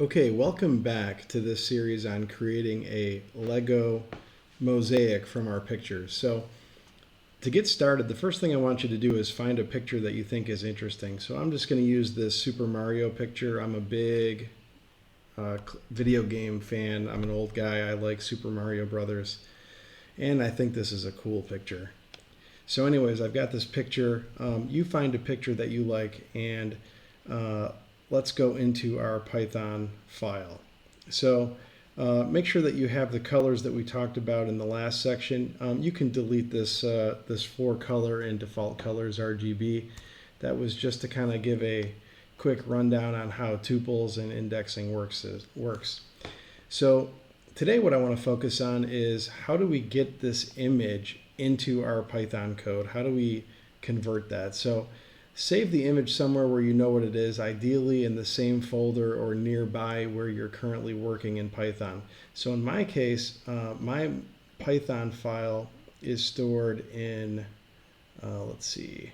Okay, welcome back to this series on creating a Lego mosaic from our pictures. So to get started, the first thing I want you to do is find a picture that you think is interesting. So I'm just going to use this Super Mario picture. I'm a big video game fan. I'm an old guy. I like Super Mario Brothers. And I think this is a cool picture. So anyways, I've got this picture. You find a picture that you like, and let's go into our Python file. So make sure that you have the colors that we talked about in the last section. You can delete this, this 4-color and default colors RGB. That was just to kind of give a quick rundown on how tuples and indexing works. So today what I want to focus on is how do we get this image into our Python code? How do we convert that? So save the image somewhere where you know what it is, ideally in the same folder or nearby where you're currently working in Python. So in my case, my Python file is stored in, let's see,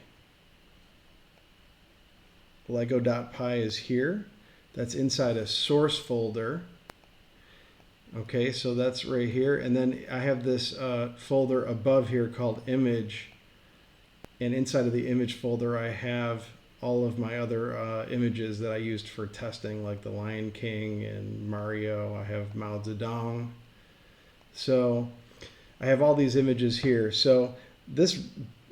lego.py is here. That's inside a source folder. Okay, so that's right here. And then I have this folder above here called image. And inside of the image folder, I have all of my other images that I used for testing, like the Lion King and Mario. I have Mao Zedong. So I have all these images here. So this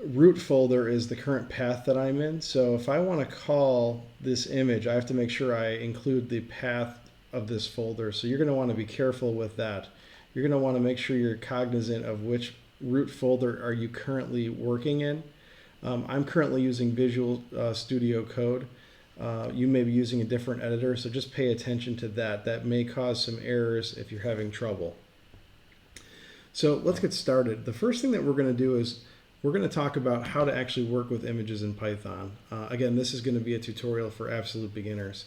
root folder is the current path that I'm in. So if I want to call this image, I have to make sure I include the path of this folder. So you're going to want to be careful with that. You're going to want to make sure you're cognizant of which root folder are you currently working in. I'm currently using Visual Studio Code. You may be using a different editor, so just pay attention to that. That may cause some errors if you're having trouble. So let's get started. The first thing that we're going to do is we're going to talk about how to actually work with images in Python. Again, this is going to be a tutorial for absolute beginners.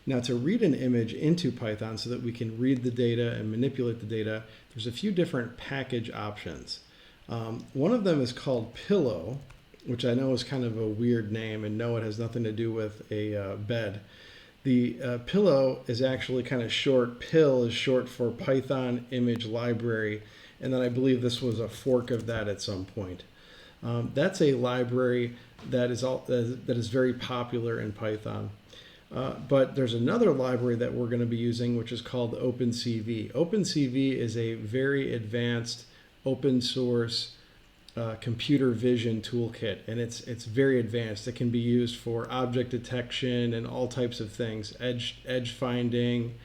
Now, to read an image into Python so that we can read the data and manipulate the data, there's a few different package options. One of them is called Pillow, which I know is kind of a weird name, and no, it has nothing to do with a bed. The Pillow is actually kind of short. Pill is short for Python Image Library, and then I believe this was a fork of that at some point. That's a library that is very popular in Python. But there's another library that we're going to be using, which is called openCV. openCV is a very advanced open source computer vision toolkit, and it's very advanced. It can be used for object detection and all types of things, edge finding,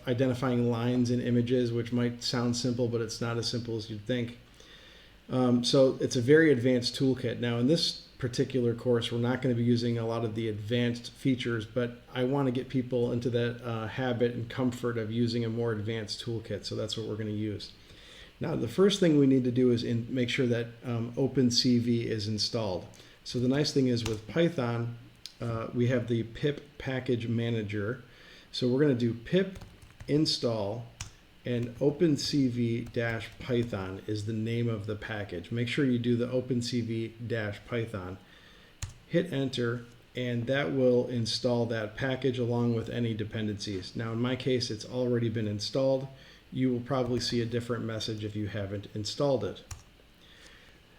identifying lines in images, which might sound simple, but it's not as simple as you'd think. So it's a very advanced toolkit. Now, in this particular course, we're not going to be using a lot of the advanced features, but I want to get people into that habit and comfort of using a more advanced toolkit. So that's what we're going to use. Now, the first thing we need to do is make sure that openCV is installed. So the nice thing is with Python, we have the pip package manager. So we're going to do pip install, and opencv-python is the name of the package. Make sure you do the opencv-python. Hit enter, and that will install that package along with any dependencies. Now, in my case, it's already been installed. You will probably see a different message if you haven't installed it.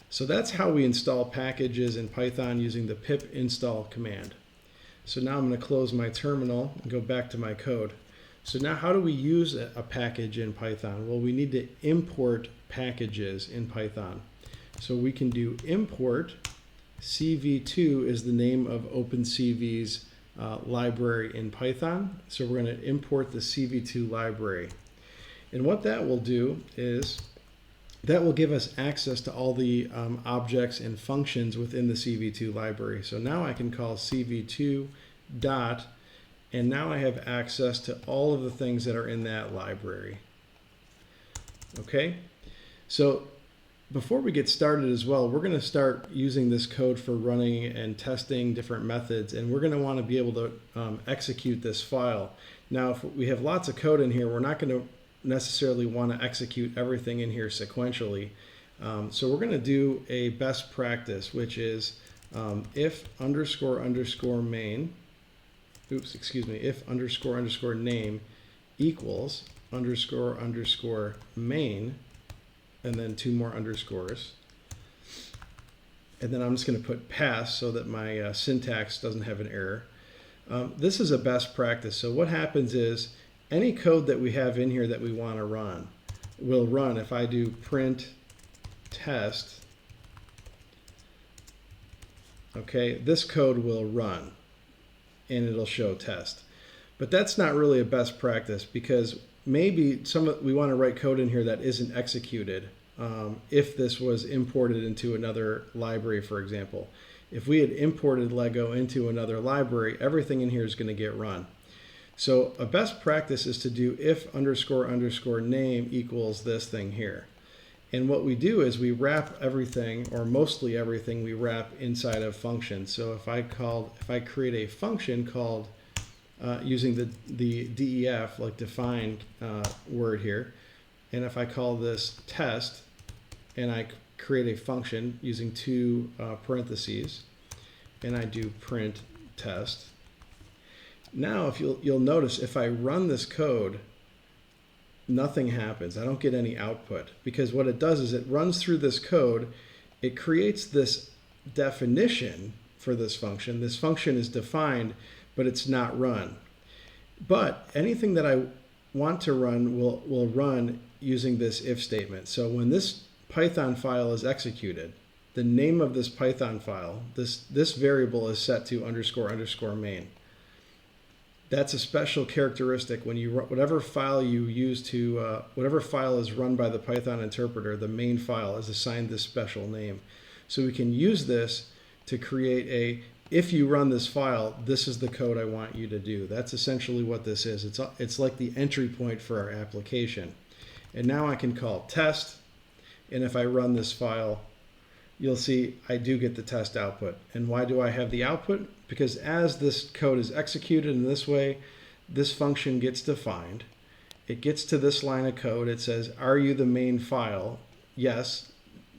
So that's how we install packages in Python using the pip install command. So now I'm going to close my terminal and go back to my code. So now how do we use a package in Python? Well, we need to import packages in Python. So we can do import. CV2 is the name of opencv's library in Python. So we're going to import the CV2 library. And what that will do is that will give us access to all the objects and functions within the CV2 library. So now I can call CV2 dot, and now I have access to all of the things that are in that library. Okay, so before we get started as well, we're going to start using this code for running and testing different methods, and we're going to want to be able to execute this file. Now, if we have lots of code in here, we're not going to necessarily want to execute everything in here sequentially. So we're going to do a best practice, which is if __main oops, excuse me, if underscore underscore name equals underscore underscore main, and then 2 more underscores. And then I'm just going to put pass so that my syntax doesn't have an error. This is a best practice. So what happens is any code that we have in here that we want to run will run if I do print test. Okay, this code will run and it'll show test. But that's not really a best practice, because maybe we want to write code in here that isn't executed. If this was imported into another library, for example. If we had imported Lego into another library, everything in here is going to get run. So a best practice is to do if underscore underscore name equals this thing here. And what we do is we wrap everything, or mostly everything, we wrap inside of functions. So if I create a function called using the DEF, like define word here, and if I call this test, and I create a function using 2 parentheses, and I do print test. Now, if you'll notice, if I run this code, nothing happens. I don't get any output, because what it does is it runs through this code. It creates this definition for this function. This function is defined, but it's not run. But anything that I want to run will run using this if statement. So when this Python file is executed, the name of this Python file, this variable is set to underscore underscore main. That's a special characteristic. When whatever file you use to, whatever file is run by the Python interpreter, the main file is assigned this special name. So we can use this to create if you run this file, this is the code I want you to do. That's essentially what this is. It's like the entry point for our application. And now I can call test, and if I run this file, you'll see I do get the test output. And why do I have the output? Because as this code is executed in this way, this function gets defined. It gets to this line of code. It says, are you the main file? Yes.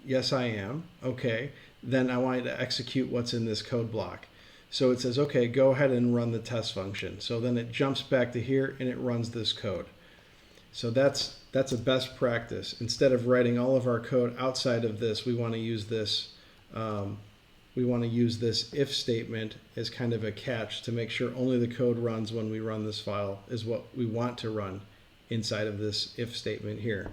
Yes, I am. Okay. Then I want to execute what's in this code block. So it says, okay, go ahead and run the test function. So then it jumps back to here and it runs this code. So that's a best practice. Instead of writing all of our code outside of this, we want to use this if statement as kind of a catch to make sure only the code runs when we run this file is what we want to run inside of this if statement here.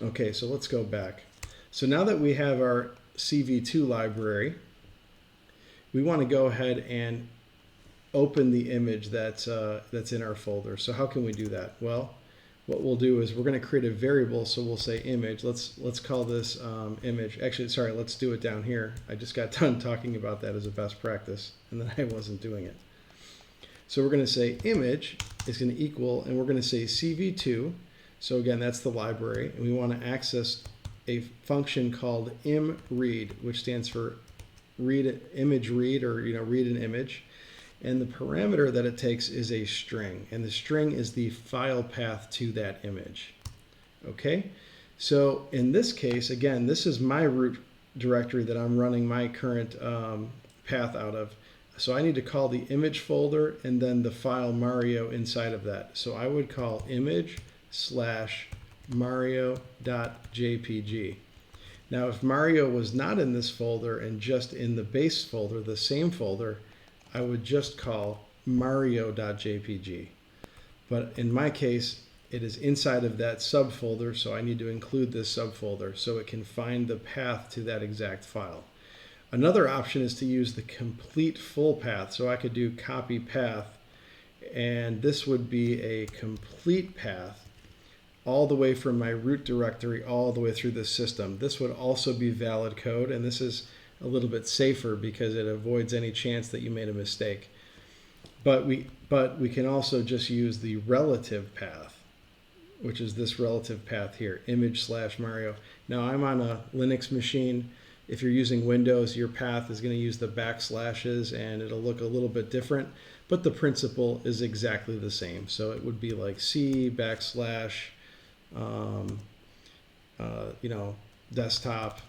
Okay, so let's go back. So now that we have our CV2 library, we want to go ahead and open the image that's in our folder. So how can we do that? Well, what we'll do is we're going to create a variable. So we'll say image. Let's call this image. Actually, sorry, let's do it down here. I just got done talking about that as a best practice, and then I wasn't doing it. So we're going to say image is going to equal, and we're going to say CV2. So again, that's the library, and we want to access a function called imRead, which stands for image read, or read an image. And the parameter that it takes is a string, and the string is the file path to that image. Okay, so in this case, again, this is my root directory that I'm running my current path out of. So I need to call the image folder and then the file Mario inside of that. So I would call image/mario.jpg. Now, if Mario was not in this folder and just in the base folder, the same folder, I would just call mario.jpg. But in my case, it is inside of that subfolder, so I need to include this subfolder so it can find the path to that exact file. Another option is to use the complete full path. So I could do copy path, and this would be a complete path all the way from my root directory all the way through the system. This would also be valid code, and this is a little bit safer because it avoids any chance that you made a mistake. But we can also just use the relative path, which is this relative path here, image/Mario. Now I'm on a Linux machine. If you're using Windows, your path is going to use the backslashes and it'll look a little bit different, but the principle is exactly the same. So it would be like C backslash, desktop.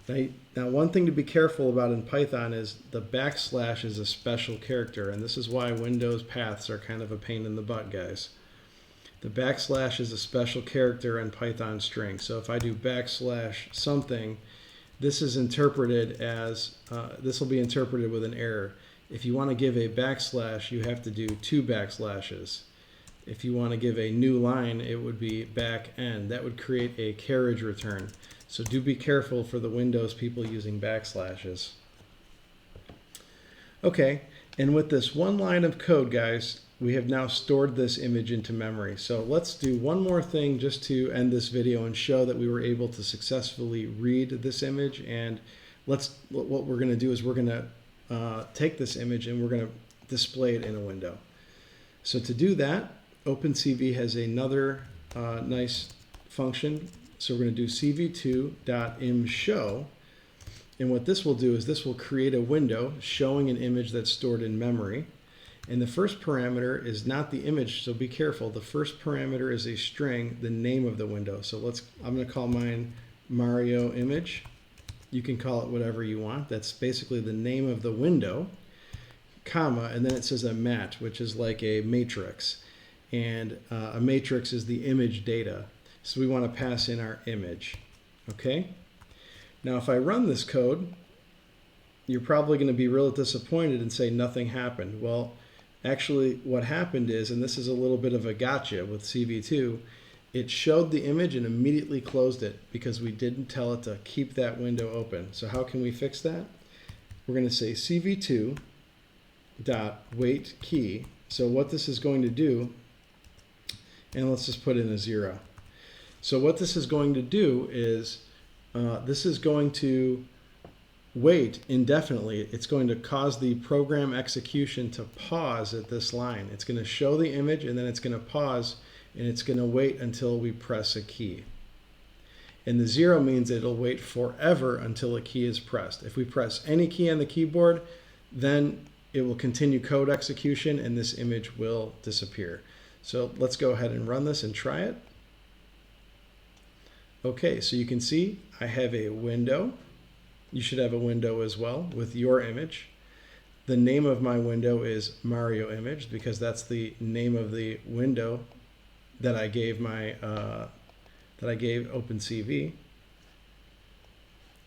Now, one thing to be careful about in Python is the backslash is a special character, and this is why Windows paths are kind of a pain in the butt, guys. The backslash is a special character in Python string. So if I do backslash something, this is interpreted as, this will be interpreted with an error. If you want to give a backslash, you have to do 2 backslashes. If you want to give a new line, it would be back end. That would create a carriage return. So do be careful for the Windows people using backslashes. Okay, and with this one line of code, guys, we have now stored this image into memory. So let's do one more thing just to end this video and show that we were able to successfully read this image. And what we're going to do is we're going to take this image and we're going to display it in a window. So to do that, openCV has another nice function. So we're going to do cv2.imshow, and what this will do is this will create a window showing an image that's stored in memory. And the first parameter is not the image, so be careful. The first parameter is a string, the name of the window. So I'm going to call mine Mario image. You can call it whatever you want. That's basically the name of the window, comma, and then it says a mat, which is like a matrix. And a matrix is the image data. So we want to pass in our image. Okay? Now if I run this code, you're probably going to be real disappointed and say nothing happened. Well, actually what happened is, and this is a little bit of a gotcha with CV2, it showed the image and immediately closed it because we didn't tell it to keep that window open. So how can we fix that? We're going to say cv2.wait key. So what this is going to do, and let's just put in a 0. So what this is going to do is this is going to wait indefinitely. It's going to cause the program execution to pause at this line. It's going to show the image and then it's going to pause and it's going to wait until we press a key. And the 0 means it'll wait forever until a key is pressed. If we press any key on the keyboard, then it will continue code execution and this image will disappear. So let's go ahead and run this and try it. Okay, so you can see I have a window. You should have a window as well with your image. The name of my window is Mario image because that's the name of the window that I gave openCV.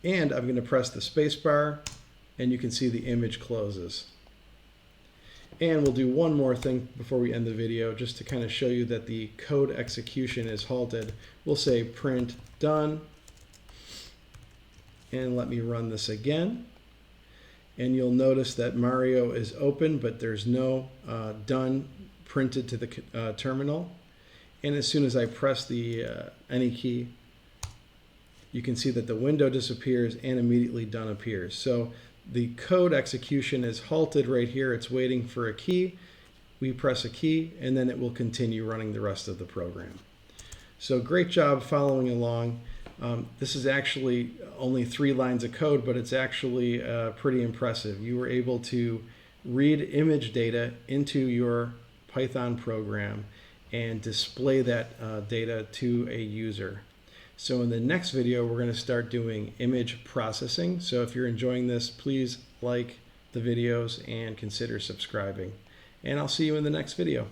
And I'm going to press the space bar and you can see the image closes. And we'll do one more thing before we end the video just to kind of show you that the code execution is halted. We'll say print done. And let me run this again. And you'll notice that Mario is open, but there's no done printed to the terminal. And as soon as I press the any key, you can see that the window disappears and immediately done appears. So the code execution is halted right here. It's waiting for a key. We press a key and then it will continue running the rest of the program. So great job following along. This is actually only 3 lines of code, but it's actually pretty impressive. You were able to read image data into your Python program and display that data to a user. So in the next video, we're going to start doing image processing. So if you're enjoying this, please like the videos and consider subscribing. And I'll see you in the next video.